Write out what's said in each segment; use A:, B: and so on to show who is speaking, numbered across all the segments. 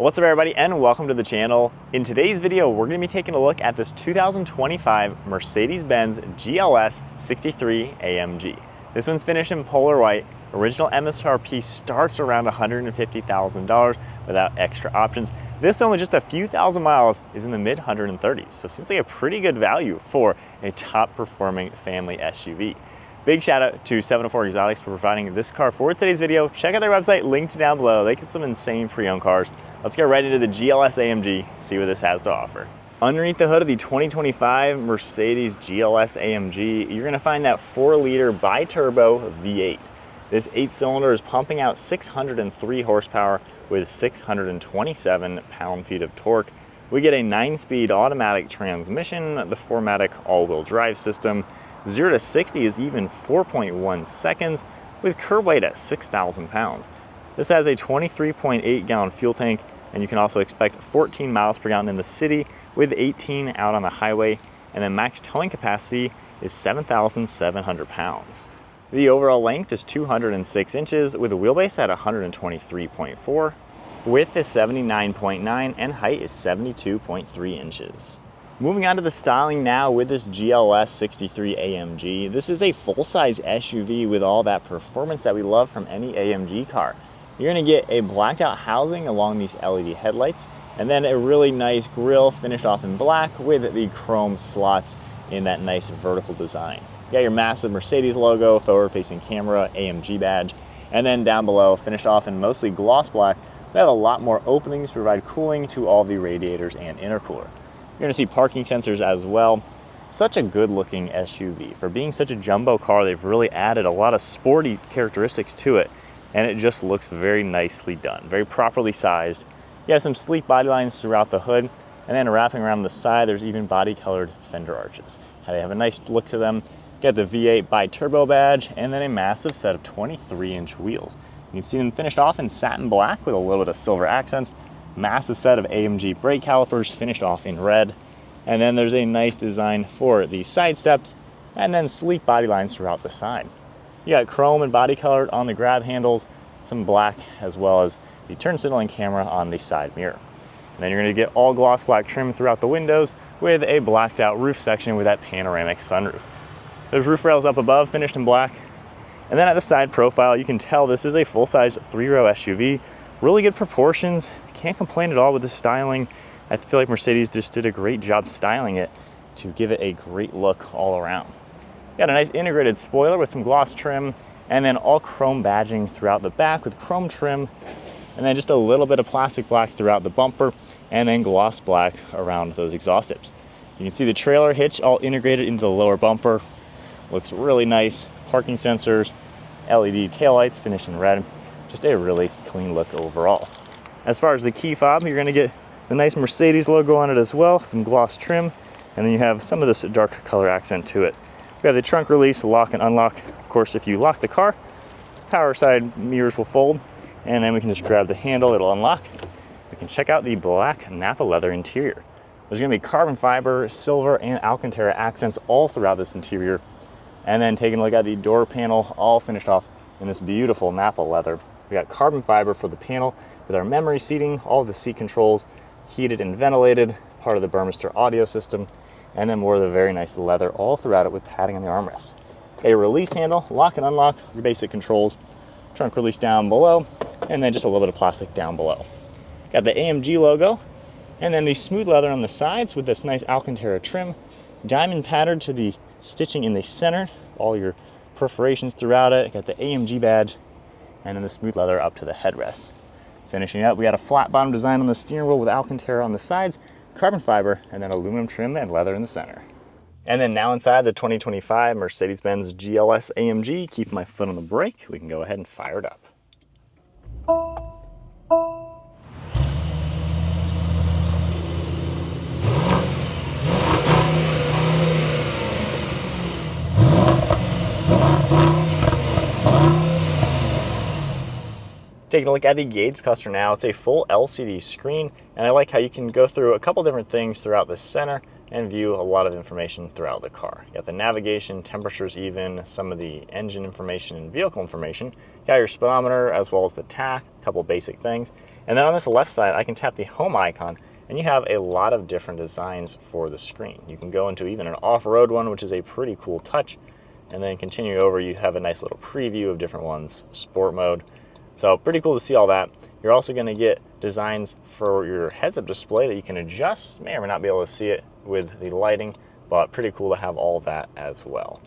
A: What's up everybody and welcome to the channel. In today's video, we're going to be taking a look at this 2025 Mercedes Benz GLS 63 AMG. This one's finished in polar white. Original MSRP starts around $150,000 without extra options. This one with just a few thousand miles is in the mid 130s, so it seems like a pretty good value for a top performing family SUV. Big shout out to 704 Exotics for providing this car for today's video. Check out their website, linked down below. They get some insane pre-owned cars. Let's get right into the GLS AMG, see what this has to offer. Underneath the hood of the 2025 Mercedes GLS AMG, you're gonna find that 4-liter bi-turbo V8. This 8-cylinder is pumping out 603 horsepower with 627 pound-feet of torque. We get a 9-speed automatic transmission, the 4MATIC all-wheel drive system. 0 to 60 is even 4.1 seconds with curb weight at 6,000 pounds. This has a 23.8 gallon fuel tank, and you can also expect 14 miles per gallon in the city with 18 out on the highway, and then max towing capacity is 7,700 pounds. The overall length is 206 inches with a wheelbase at 123.4, width is 79.9, and height is 72.3 inches. Moving on to the styling now with this GLS63 AMG. This is a full-size SUV with all that performance that we love from any AMG car. You're gonna get a blacked out housing along these LED headlights, and then a really nice grille finished off in black with the chrome slots in that nice vertical design. You got your massive Mercedes logo, forward-facing camera, AMG badge, and then down below, finished off in mostly gloss black, we have a lot more openings to provide cooling to all the radiators and intercooler. You're gonna see parking sensors as well. Such a good looking SUV. For being such a jumbo car, they've really added a lot of sporty characteristics to it, and it just looks very nicely done, very properly sized. You have some sleek body lines throughout the hood, and then wrapping around the side, there's even body colored fender arches. They have a nice look to them. Got the V8 bi-turbo badge, and then a massive set of 23-inch wheels. You can see them finished off in satin black with a little bit of silver accents. Massive set of AMG brake calipers finished off in red. And then there's a nice design for the side steps, and then sleek body lines throughout the side. You got chrome and body colored on the grab handles, some black, as well as the turn signaling camera on the side mirror. And then you're gonna get all gloss black trim throughout the windows with a blacked out roof section with that panoramic sunroof. There's roof rails up above, finished in black. And then at the side profile, you can tell this is a full-size 3-row SUV. Really good proportions, can't complain at all with the styling. I feel like Mercedes just did a great job styling it to give it a great look all around. Got a nice integrated spoiler with some gloss trim, and then all chrome badging throughout the back with chrome trim, and then just a little bit of plastic black throughout the bumper, and then gloss black around those exhaust tips. You can see the trailer hitch all integrated into the lower bumper. Looks really nice. Parking sensors, LED taillights finished in red. Just a really clean look overall. As far as the key fob, you're gonna get the nice Mercedes logo on it as well, some gloss trim, and then you have some of this dark color accent to it. We have the trunk release, lock and unlock. Of course, if you lock the car, power side mirrors will fold, and then we can just grab the handle, it'll unlock. We can check out the black Napa leather interior. There's gonna be carbon fiber, silver, and Alcantara accents all throughout this interior. And then taking a look at the door panel, all finished off in this beautiful Napa leather. We got carbon fiber for the panel with our memory seating, all of the seat controls, heated and ventilated, part of the Burmester audio system, and then more of the very nice leather all throughout it with padding on the armrest. A release handle, lock and unlock, your basic controls, trunk release down below, and then just a little bit of plastic down below. Got the AMG logo, and then the smooth leather on the sides with this nice Alcantara trim, diamond pattern to the stitching in the center, all your perforations throughout it. Got the AMG badge, and then the smooth leather up to the headrest. Finishing up, we got a flat bottom design on the steering wheel with Alcantara on the sides, carbon fiber, and then aluminum trim and leather in the center. And then now inside the 2025 Mercedes Benz GLS AMG, keep my foot on the brake, we can go ahead and fire it up. Taking a look at the gauge cluster now, it's a full LCD screen, and I like how you can go through a couple different things throughout the center. and view a lot of information throughout the car. You got the navigation, temperatures even, some of the engine information and vehicle information. You got your speedometer as well as the tach, a couple basic things. And then on this left side, I can tap the home icon, and you have a lot of different designs for the screen. You can go into even an off-road one, which is a pretty cool touch. And then continue over, you have a nice little preview of different ones, sport mode. So pretty cool to see all that. You're also going to get designs for your heads-up display that you can adjust. May or may not be able to see it with the lighting, but pretty cool to have all that as well.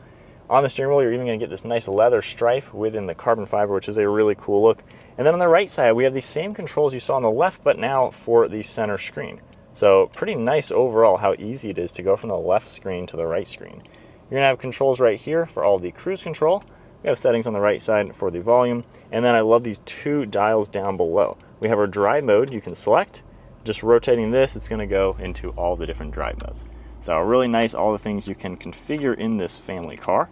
A: On the steering wheel, you're even going to get this nice leather stripe within the carbon fiber, which is a really cool look. And then on the right side, we have the same controls you saw on the left, but now for the center screen. So pretty nice overall how easy it is to go from the left screen to the right screen. You're gonna have controls right here for all the cruise control. We have settings on the right side for the volume. And then I love these two dials down below. We have our drive mode you can select. Just rotating this, it's gonna go into all the different drive modes. So really nice, all the things you can configure in this family car.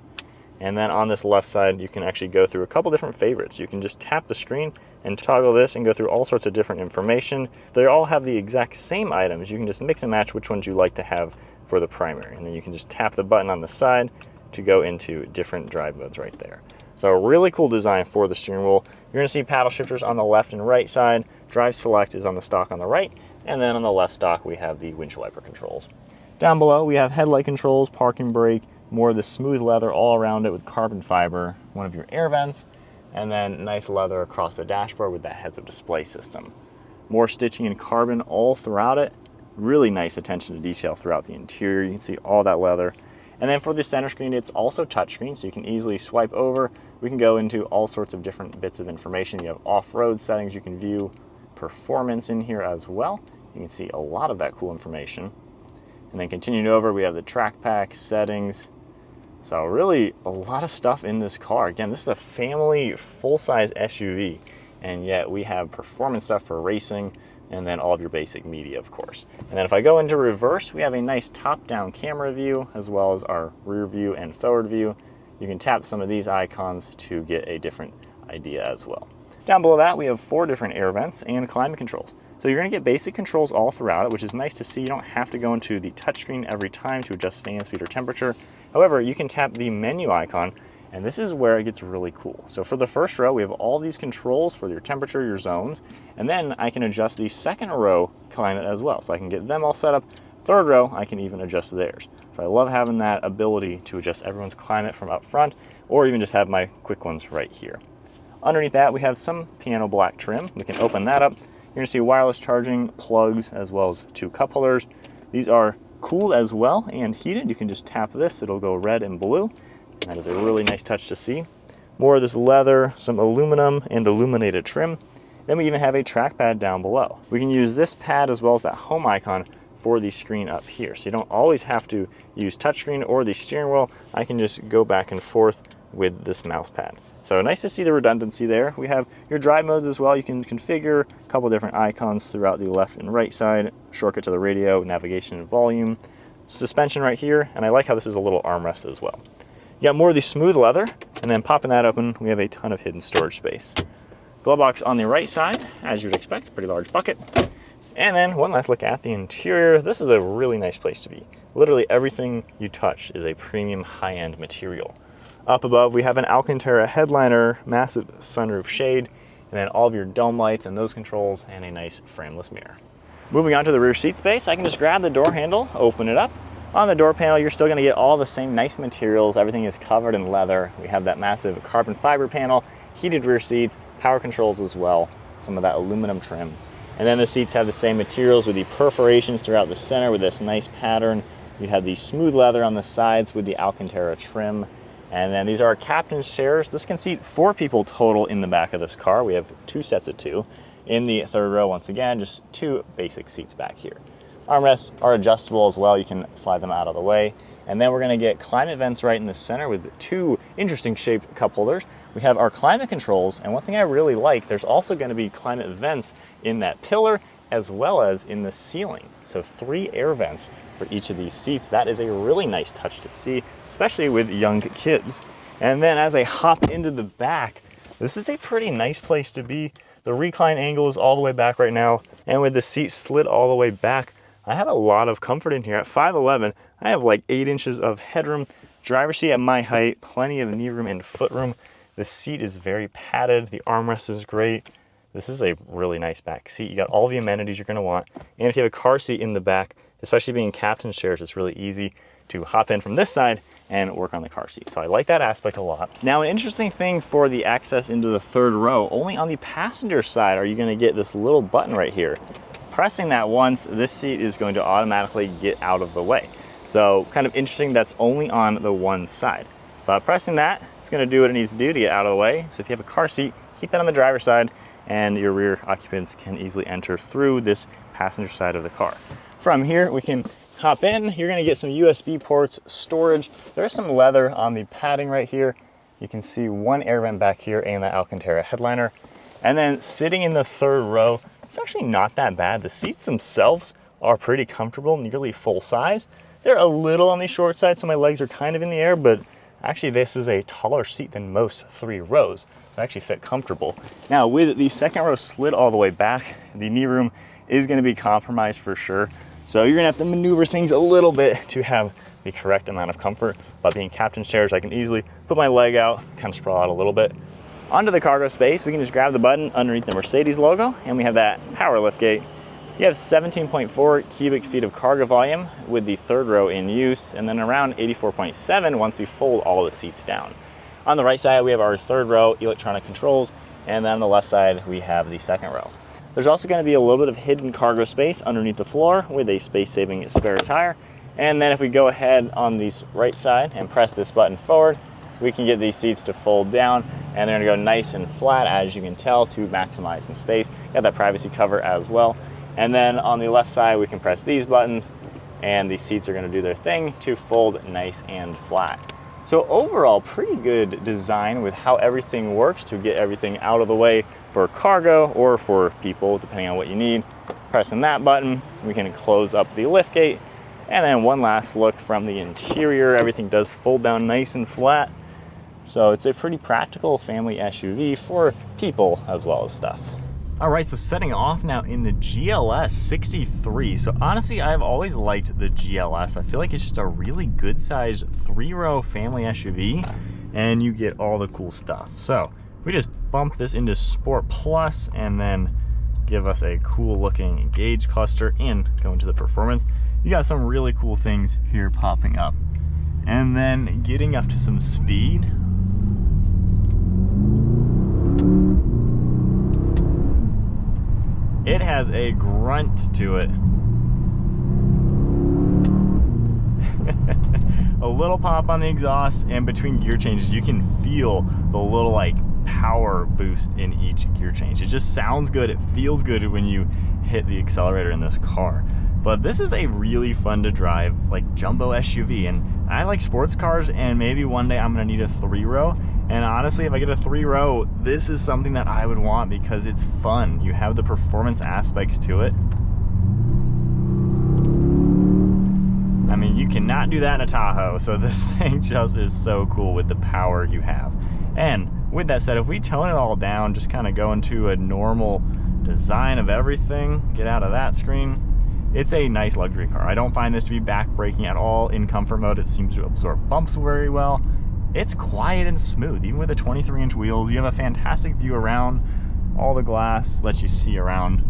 A: And then on this left side, you can actually go through a couple different favorites. You can just tap the screen and toggle this and go through all sorts of different information. They all have the exact same items. You can just mix and match which ones you like to have for the primary. And then you can just tap the button on the side to go into different drive modes right there. So a really cool design for the steering wheel. You're gonna see paddle shifters on the left and right side. Drive select is on the stock on the right. And then on the left stock, we have the windshield wiper controls. Down below, we have headlight controls, parking brake, more of the smooth leather all around it with carbon fiber, one of your air vents, and then nice leather across the dashboard with that heads-up display system. More stitching in carbon all throughout it. Really nice attention to detail throughout the interior. You can see all that leather. And then for the center screen, it's also touchscreen, so you can easily swipe over. We can go into all sorts of different bits of information. You have off-road settings, you can view performance in here as well. You can see a lot of that cool information. And then continuing over, we have the track pack, settings. So really a lot of stuff in this car. Again, this is a family full-size SUV, and yet we have performance stuff for racing, and then all of your basic media, of course. And then if I go into reverse, we have a nice top-down camera view, as well as our rear view and forward view. You can tap some of these icons to get a different idea as well. Down below that, we have 4 different air vents and climate controls. So you're gonna get basic controls all throughout it, which is nice to see. You don't have to go into the touchscreen every time to adjust fan speed or temperature. However, you can tap the menu icon, and this is where it gets really cool. So for the first row, we have all these controls for your temperature, your zones, and then I can adjust the second row climate as well. So I can get them all set up. Third row, I can even adjust theirs. So I love having that ability to adjust everyone's climate from up front, or even just have my quick ones right here. Underneath that, we have some piano black trim. We can open that up. You're gonna see wireless charging plugs as well as 2 cup holders. These are cooled as well and heated. You can just tap this, it'll go red and blue. That is a really nice touch to see. More of this leather, some aluminum and illuminated trim. Then we even have a trackpad down below. We can use this pad as well as that home icon for the screen up here. So you don't always have to use touchscreen or the steering wheel. I can just go back and forth with this mouse pad. So nice to see the redundancy there. We have your drive modes as well. You can configure a couple different icons throughout the left and right side, shortcut to the radio, navigation and volume, suspension right here, and I like how this is a little armrest as well. You got more of the smooth leather, and then popping that open, we have a ton of hidden storage space. Glove box on the right side, as you would expect, pretty large bucket. And then one last look at the interior. This is a really nice place to be. Literally everything you touch is a premium high-end material. Up above, we have an Alcantara headliner, massive sunroof shade, and then all of your dome lights and those controls, and a nice frameless mirror. Moving on to the rear seat space, I can just grab the door handle, open it up. On the door panel, you're still gonna get all the same nice materials. Everything is covered in leather. We have that massive carbon fiber panel, heated rear seats, power controls as well, some of that aluminum trim. And then the seats have the same materials with the perforations throughout the center with this nice pattern. You have the smooth leather on the sides with the Alcantara trim. And then these are captain's chairs. This can seat 4 people total in the back of this car. We have 2 sets of 2. In the third row, once again, just 2 basic seats back here. Armrests are adjustable as well. You can slide them out of the way. And then we're gonna get climate vents right in the center with 2 interesting shaped cup holders. We have our climate controls, and one thing I really like, there's also gonna be climate vents in that pillar as well as in the ceiling. So 3 air vents for each of these seats. That is a really nice touch to see, especially with young kids. And then as I hop into the back, this is a pretty nice place to be. The recline angle is all the way back right now, and with the seat slid all the way back, I have a lot of comfort in here. At 5'11", I have like 8 inches of headroom. Driver's seat at my height, plenty of knee room and foot room. The seat is very padded. The armrest is great. This is a really nice back seat. You got all the amenities you're gonna want. And if you have a car seat in the back, especially being captain's chairs, it's really easy to hop in from this side and work on the car seat. So I like that aspect a lot. Now, an interesting thing for the access into the third row, only on the passenger side are you gonna get this little button right here. Pressing that once, this seat is going to automatically get out of the way. So kind of interesting, that's only on the one side. But pressing that, it's gonna do what it needs to do to get out of the way. So if you have a car seat, keep that on the driver's side, and your rear occupants can easily enter through this passenger side of the car. From here, we can hop in. You're gonna get some USB ports, storage. There's some leather on the padding right here. You can see one air vent back here and the Alcantara headliner. And then sitting in the third row, it's actually not that bad. The seats themselves are pretty comfortable, nearly full size. They're a little on the short side, so my legs are kind of in the air, but actually this is a taller seat than most 3 rows. So I actually fit comfortable. Now with the second row slid all the way back, the knee room is gonna be compromised for sure. So you're gonna have to maneuver things a little bit to have the correct amount of comfort. But being captain's chairs, I can easily put my leg out, kind of sprawl out a little bit. Onto the cargo space, we can just grab the button underneath the Mercedes logo, and we have that power liftgate. You have 17.4 cubic feet of cargo volume with the third row in use, and then around 84.7 once we fold all the seats down. On the right side, we have our third row electronic controls, and then on the left side, we have the second row. There's also gonna be a little bit of hidden cargo space underneath the floor with a space-saving spare tire. And then if we go ahead on the right side and press this button forward, we can get these seats to fold down, and they're gonna go nice and flat, as you can tell, to maximize some space. Got that privacy cover as well. And then on the left side, we can press these buttons, and these seats are gonna do their thing to fold nice and flat. So overall, pretty good design with how everything works to get everything out of the way for cargo or for people, depending on what you need. Pressing that button, we can close up the liftgate. And then one last look from the interior. Everything does fold down nice and flat. So it's a pretty practical family SUV for people as well as stuff. All right, so setting off now in the GLS63. So honestly, I've always liked the GLS. I feel like it's just a really good sized 3-row family SUV, and you get all the cool stuff. So we just bump this into Sport Plus and then give us a cool looking gauge cluster and go into the performance. You got some really cool things here popping up. And then getting up to some speed. It has a grunt to it. A little pop on the exhaust, and between gear changes, you can feel the little like power boost in each gear change. It just sounds good. It feels good when you hit the accelerator in this car. But this is a really fun to drive, like jumbo SUV, and I like sports cars, and maybe one day I'm gonna need a 3-row. And honestly, if I get a 3-row, this is something that I would want because it's fun. You have the performance aspects to it. I mean, you cannot do that in a Tahoe, so this thing just is so cool with the power you have. And with that said, if we tone it all down, just kind of go into a normal design of everything, get out of that screen, it's a nice luxury car. I don't find this to be back-braking at all. In comfort mode, it seems to absorb bumps very well. It's quiet and smooth, even with the 23-inch wheels. You have a fantastic view around. All the glass lets you see around,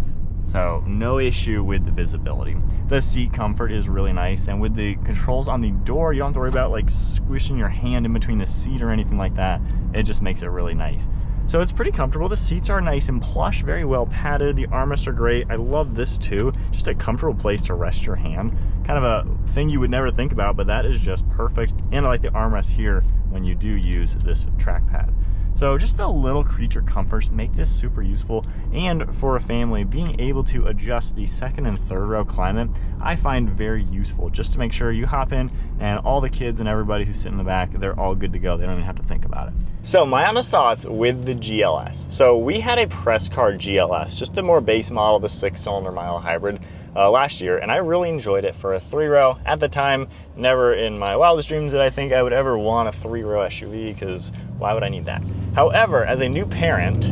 A: so no issue with the visibility. The seat comfort is really nice, and with the controls on the door, you don't have to worry about like squishing your hand in between the seat or anything like that. It just makes it really nice. So it's pretty comfortable. The seats are nice and plush, very well padded. The armrests are great. I love this too. Just a comfortable place to rest your hand. Kind of a thing you would never think about, but that is just perfect. And I like the armrest here when you do use this trackpad. So just the little creature comforts make this super useful, and for a family, being able to adjust the second and third row climate, I find very useful, just to make sure you hop in and all the kids and everybody who's sitting in the back, they're all good to go. They don't even have to think about it. So my honest thoughts with the GLS. So we had a press car GLS, just the more base model, the 6-cylinder mild hybrid, last year, and I really enjoyed it for a 3-row. At the time, never in my wildest dreams did I think I would ever want a 3-row SUV, because why would I need that? However, as a new parent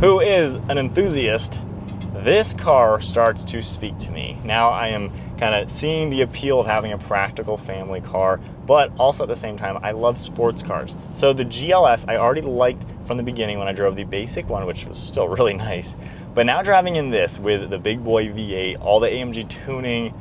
A: who is an enthusiast this car starts to speak to me. Now I am kind of seeing the appeal of having a practical family car, but also at the same time, I love sports cars. So the GLS I already liked from the beginning when I drove the basic one, which was still really nice. But now driving in this with the big boy V8, all the AMG tuning,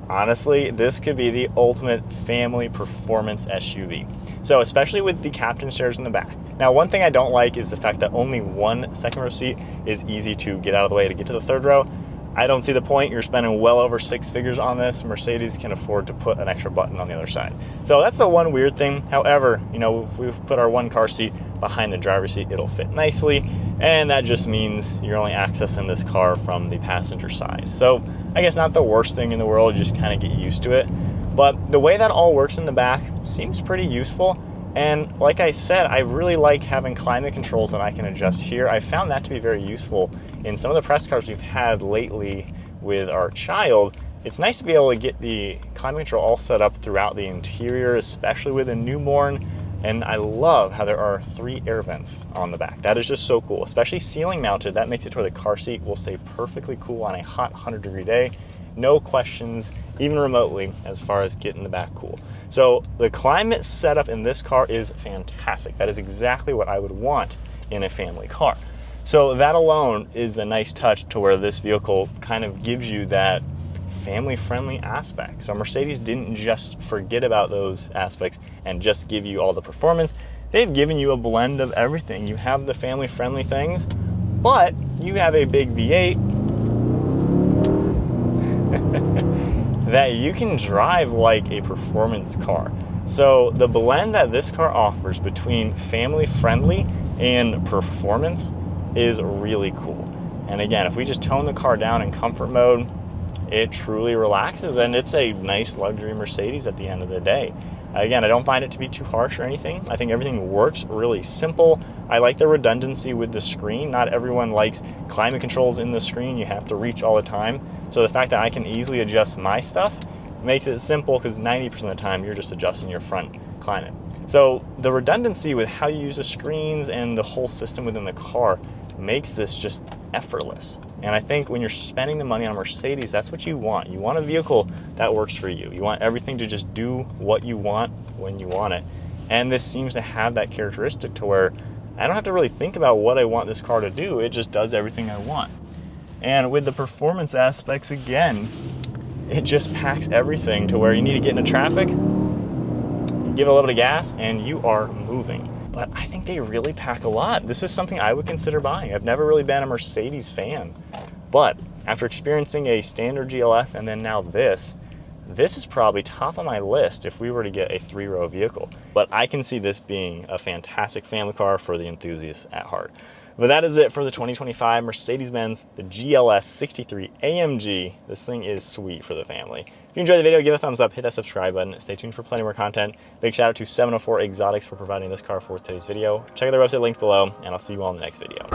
A: honestly, this could be the ultimate family performance SUV. So especially with the captain chairs in the back. Now, one thing I don't like is the fact that only one second row seat is easy to get out of the way to get to the third row. I don't see the point. You're spending well over 6 figures on this. Mercedes can afford to put an extra button on the other side. So that's the one weird thing. However, you know, if we put our one car seat behind the driver's seat, it'll fit nicely. And that just means you're only accessing this car from the passenger side. So I guess not the worst thing in the world, just kind of get used to it. But the way that all works in the back seems pretty useful. And like I said, I really like having climate controls that I can adjust here. I found that to be very useful in some of the press cars we've had lately with our child. It's nice to be able to get the climate control all set up throughout the interior, especially with a newborn. And I love how there are 3 air vents on the back. That is just so cool, especially ceiling mounted. That makes it to where the car seat will stay perfectly cool on a hot 100-degree day. No questions, even remotely, as far as getting the back cool. So the climate setup in this car is fantastic. That is exactly what I would want in a family car. So that alone is a nice touch to where this vehicle kind of gives you that family-friendly aspect. So Mercedes didn't just forget about those aspects and just give you all the performance. They've given you a blend of everything. You have the family-friendly things, but you have a big V8 that you can drive like a performance car. So the blend that this car offers between family-friendly and performance is really cool. And again, if we just tone the car down in comfort mode, it truly relaxes, and it's a nice luxury Mercedes at the end of the day. Again, I don't find it to be too harsh or anything. I think everything works really simple. I like the redundancy with the screen. Not everyone likes climate controls in the screen. You have to reach all the time. So the fact that I can easily adjust my stuff makes it simple, because 90% of the time you're just adjusting your front climate. So the redundancy with how you use the screens and the whole system within the car makes this just effortless. And I think when you're spending the money on a Mercedes, that's what you want. You want a vehicle that works for you. You want everything to just do what you want when you want it. And this seems to have that characteristic to where I don't have to really think about what I want this car to do. It just does everything I want. And with the performance aspects, again, it just packs everything to where you need to get into traffic, you give a little bit of gas, and you are moving. But I think they really pack a lot. This is something I would consider buying. I've never really been a Mercedes fan, but after experiencing a standard GLS and then now this is probably top on my list if we were to get a 3-row vehicle. But I can see this being a fantastic family car for the enthusiasts at heart. But that is it for the 2025 Mercedes Benz, the GLS63 AMG. This thing is sweet for the family. If you enjoyed the video, give it a thumbs up, hit that subscribe button. Stay tuned for plenty more content. Big shout out to 704 Exotics for providing this car for today's video. Check out their website linked below, and I'll see you all in the next video.